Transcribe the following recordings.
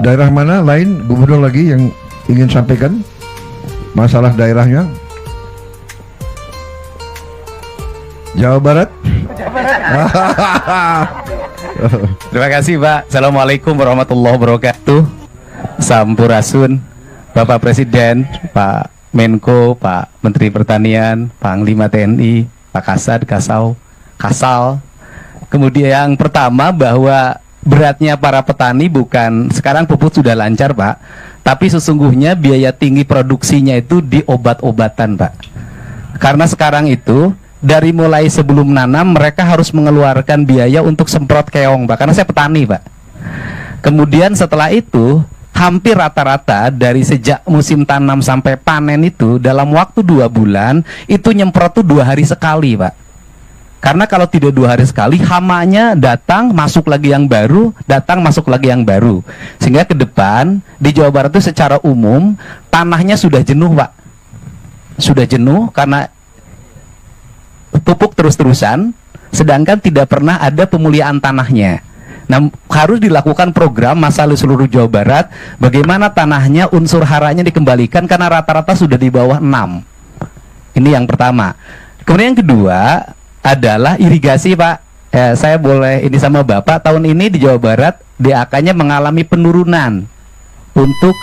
Daerah mana lain gubernur lagi yang ingin sampaikan masalah daerahnya? Jawa Barat. Terima kasih Pak. Assalamualaikum warahmatullahi wabarakatuh. Sampurasun Bapak Presiden, Pak Menko, Pak Menteri Pertanian, Panglima TNI, Pak Kasad, Kasal. Kemudian yang pertama bahwa beratnya para petani bukan sekarang pupuk sudah lancar Pak, tapi sesungguhnya biaya tinggi produksinya itu di obat-obatan Pak. Karena sekarang itu dari mulai sebelum nanam mereka harus mengeluarkan biaya untuk semprot keong Pak, karena saya petani Pak. Kemudian setelah itu hampir rata-rata dari sejak musim tanam sampai panen itu dalam waktu 2 bulan itu nyemprot tuh 2 hari sekali Pak. Karena kalau tidak 2 hari sekali hamanya datang masuk lagi yang baru, datang masuk lagi yang baru. Sehingga ke depan di Jawa Barat itu secara umum tanahnya sudah jenuh Pak. Sudah jenuh karena pupuk terus-terusan, sedangkan tidak pernah ada pemuliaan tanahnya. Nah, harus dilakukan program masalah seluruh Jawa Barat, bagaimana tanahnya unsur haranya dikembalikan karena rata-rata sudah di bawah 6. Ini yang pertama. Kemudian yang kedua adalah irigasi Pak. Saya boleh ini sama Bapak, tahun ini di Jawa Barat DAK-nya mengalami penurunan untuk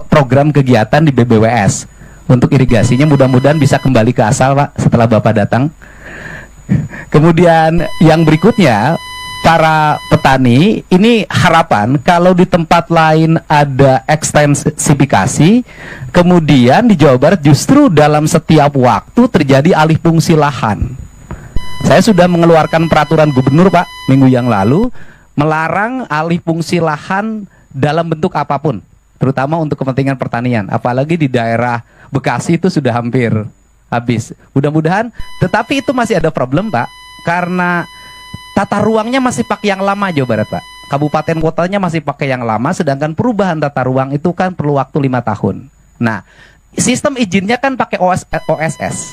program kegiatan di BBWS. Untuk irigasinya mudah-mudahan bisa kembali ke asal Pak setelah Bapak datang. Kemudian yang berikutnya, para petani ini harapan kalau di tempat lain ada ekstensifikasi, kemudian di Jawa Barat justru dalam setiap waktu terjadi alih fungsi lahan. Saya sudah mengeluarkan peraturan gubernur Pak minggu yang lalu melarang alih fungsi lahan dalam bentuk apapun, terutama untuk kepentingan pertanian. Apalagi di daerah Bekasi itu sudah hampir habis. Mudah-mudahan, tetapi itu masih ada problem Pak, karena tata ruangnya masih pakai yang lama Jawa Barat Pak. Kabupaten kotanya masih pakai yang lama, sedangkan perubahan tata ruang itu kan perlu waktu 5 tahun. Nah, sistem izinnya kan pakai OSS.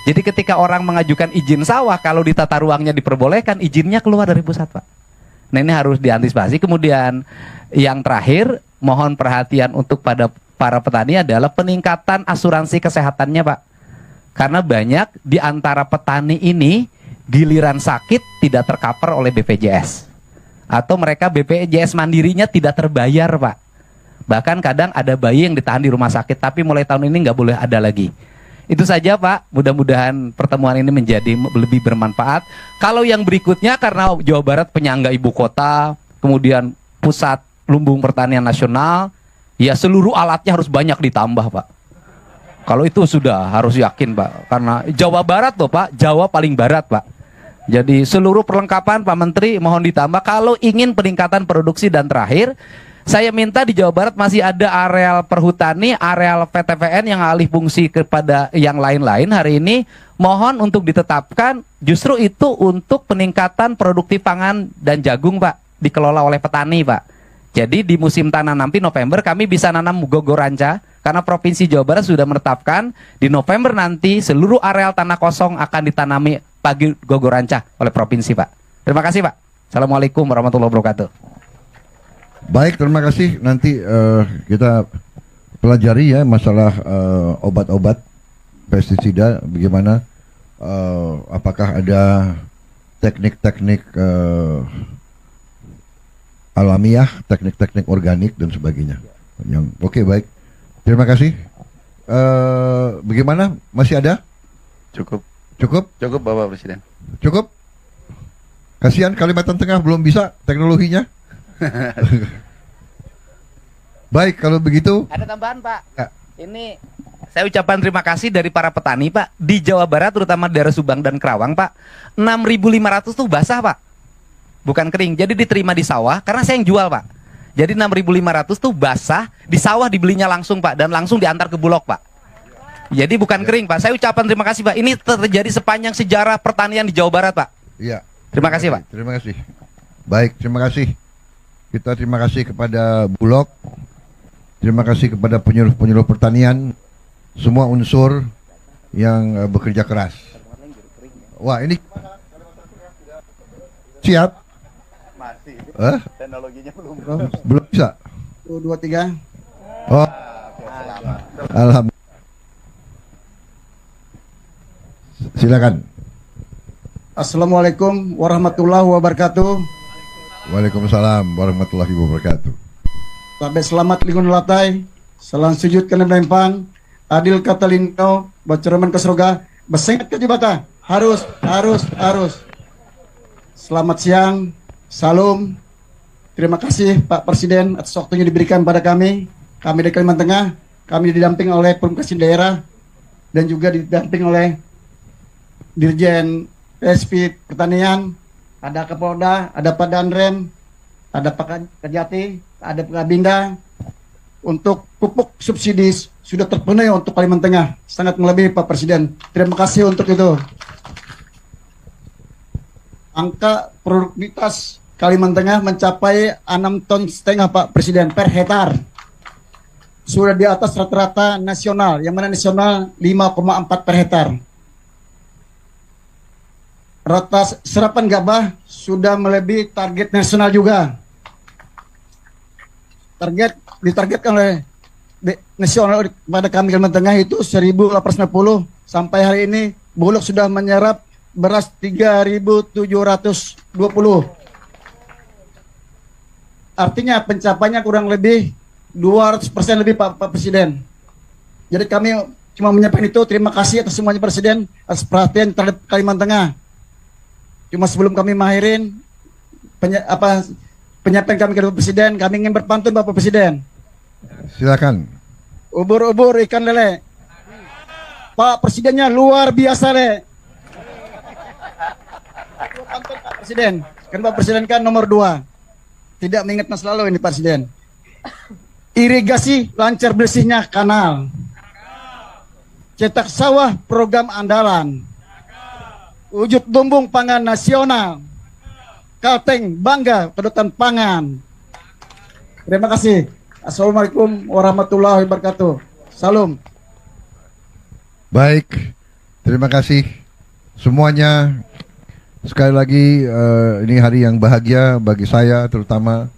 Jadi ketika orang mengajukan izin sawah, kalau di tata ruangnya diperbolehkan, izinnya keluar dari pusat Pak. Nah, ini harus diantisipasi. Kemudian yang terakhir, mohon perhatian untuk pada para petani adalah peningkatan asuransi kesehatannya Pak. Karena banyak di antara petani ini giliran sakit tidak tercover oleh BPJS, atau mereka BPJS mandirinya tidak terbayar Pak. Bahkan kadang ada bayi yang ditahan di rumah sakit, tapi mulai tahun ini nggak boleh ada lagi. Itu saja Pak, mudah-mudahan pertemuan ini menjadi lebih bermanfaat. Kalau yang berikutnya, karena Jawa Barat penyangga ibu kota, kemudian pusat lumbung pertanian nasional, ya seluruh alatnya harus banyak ditambah Pak. Kalau itu sudah harus yakin Pak, karena Jawa Barat loh Pak, Jawa paling barat Pak. Jadi seluruh perlengkapan Pak Menteri mohon ditambah kalau ingin peningkatan produksi. Dan terakhir, saya minta di Jawa Barat masih ada areal perhutani, areal PTPN yang alih fungsi kepada yang lain-lain hari ini, mohon untuk ditetapkan justru itu untuk peningkatan produktif pangan dan jagung Pak, dikelola oleh petani Pak. Jadi di musim tanam nanti November kami bisa nanam gogoranca, karena Provinsi Jawa Barat sudah menetapkan di November nanti seluruh areal tanah kosong akan ditanami pagi gogoranca oleh Provinsi Pak. Terima kasih Pak. Assalamualaikum warahmatullahi wabarakatuh. Baik, terima kasih. Nanti kita pelajari ya masalah obat-obat pestisida, bagaimana apakah ada teknik-teknik alamiah, teknik-teknik organik dan sebagainya. Yang oke, baik. Terima kasih. Bagaimana? Masih ada? Cukup. Cukup? Cukup Bapak Presiden. Cukup? Kasihan Kalimantan Tengah belum bisa teknologinya. Baik, kalau begitu. Ada tambahan Pak. Ya. Ini saya ucapkan terima kasih dari para petani Pak. Di Jawa Barat terutama daerah Subang dan Kerawang Pak, 6.500 tuh basah Pak, bukan kering. Jadi diterima di sawah karena saya yang jual Pak. Jadi 6.500 tuh basah, di sawah dibelinya langsung Pak, dan langsung diantar ke Bulog Pak. Jadi bukan kering Pak. Saya ucapkan terima kasih Pak. Ini terjadi sepanjang sejarah pertanian di Jawa Barat Pak. Iya. Terima kasih Pak. Terima kasih. Baik, terima kasih. Kita terima kasih kepada Bulog. Terima kasih kepada penyuluh-penyuluh pertanian, semua unsur yang bekerja keras. Wah, ini siap. Teknologinya belum. Belum bisa. 1, 2, 3. Oh, alhamdulillah. Silakan. Assalamualaikum warahmatullahi wabarakatuh. Waalaikumsalam warahmatullahi wabarakatuh. Sampai selamat lingun latai. Salam sujud kena melempang. Adil kata lingkau. Bacaraman ke surga. Bersengat ke jibata. Harus. Selamat siang. Salam. Terima kasih Pak Presiden atas waktunya diberikan pada kami. Kami dari Kalimantan Tengah. Kami didamping oleh Pemkabin daerah. Dan juga didamping oleh Dirjen PSP Pertanian. Ada Kapolda, ada Pak Danrem, ada Pak Kajati, ada Pak Kabinda. Untuk pupuk subsidi sudah terpenuhi untuk Kalimantan Tengah, sangat melebihi Pak Presiden. Terima kasih untuk itu. Angka produktivitas Kalimantan Tengah mencapai 6,5 ton Pak Presiden per hektar. Sudah di atas rata-rata nasional, yang mana nasional 5,4 per hektar. Rata serapan gabah sudah melebihi target nasional juga. Ditargetkan oleh nasional pada kami Kalimantan Tengah itu 1.850. Sampai hari ini Bulog sudah menyerap beras 3.720. Artinya pencapaiannya kurang lebih 200% lebih Pak Presiden. Jadi kami cuma menyampaikan itu. Terima kasih atas semuanya Presiden atas perhatian terhadap Kalimantan Tengah. Cuma sebelum kami mengakhiri penyampaian kami ke Bapak Presiden, kami ingin berpantun Bapak Presiden. Silakan. Ubur-ubur ikan lele. Pak Presidennya luar biasa le. Pantun Pak Presiden. Kan Pak Presiden kan nomor 2. Tidak mengingat masa lalu ini Pak Presiden. Irigasi lancar bersihnya kanal. Cetak sawah program andalan. Wujud lumbung pangan nasional. Kalteng bangga kedaulatan pangan. Terima kasih. Assalamualaikum warahmatullahi wabarakatuh. Salam. Baik, terima kasih semuanya. Sekali lagi ini hari yang bahagia bagi saya, terutama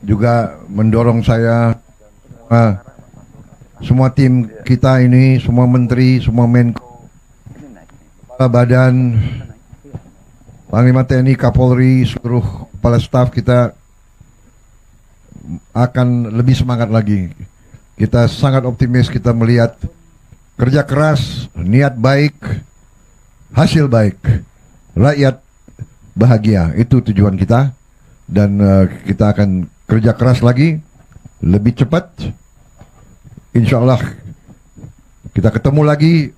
juga mendorong saya semua tim kita ini, semua menteri, semua menko, badan, Panglima TNI, Kapolri, seluruh kepala staf kita akan lebih semangat lagi. Kita sangat optimis, kita melihat kerja keras, niat baik, hasil baik, rakyat bahagia, itu tujuan kita. Dan kita akan kerja keras lagi, lebih cepat. Insya Allah kita ketemu lagi,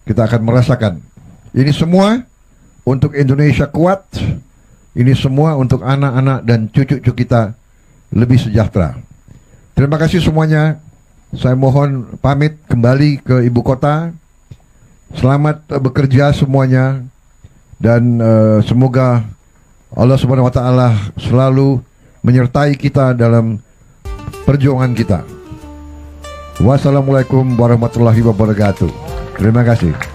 kita akan merasakan. Ini semua untuk Indonesia kuat, ini semua untuk anak-anak dan cucu-cucu kita lebih sejahtera. Terima kasih semuanya. Saya mohon pamit kembali ke ibu kota. Selamat bekerja semuanya. Dan semoga Allah Subhanahu wa Ta'ala selalu menyertai kita dalam perjuangan kita. Wassalamualaikum warahmatullahi wabarakatuh. Terima kasih.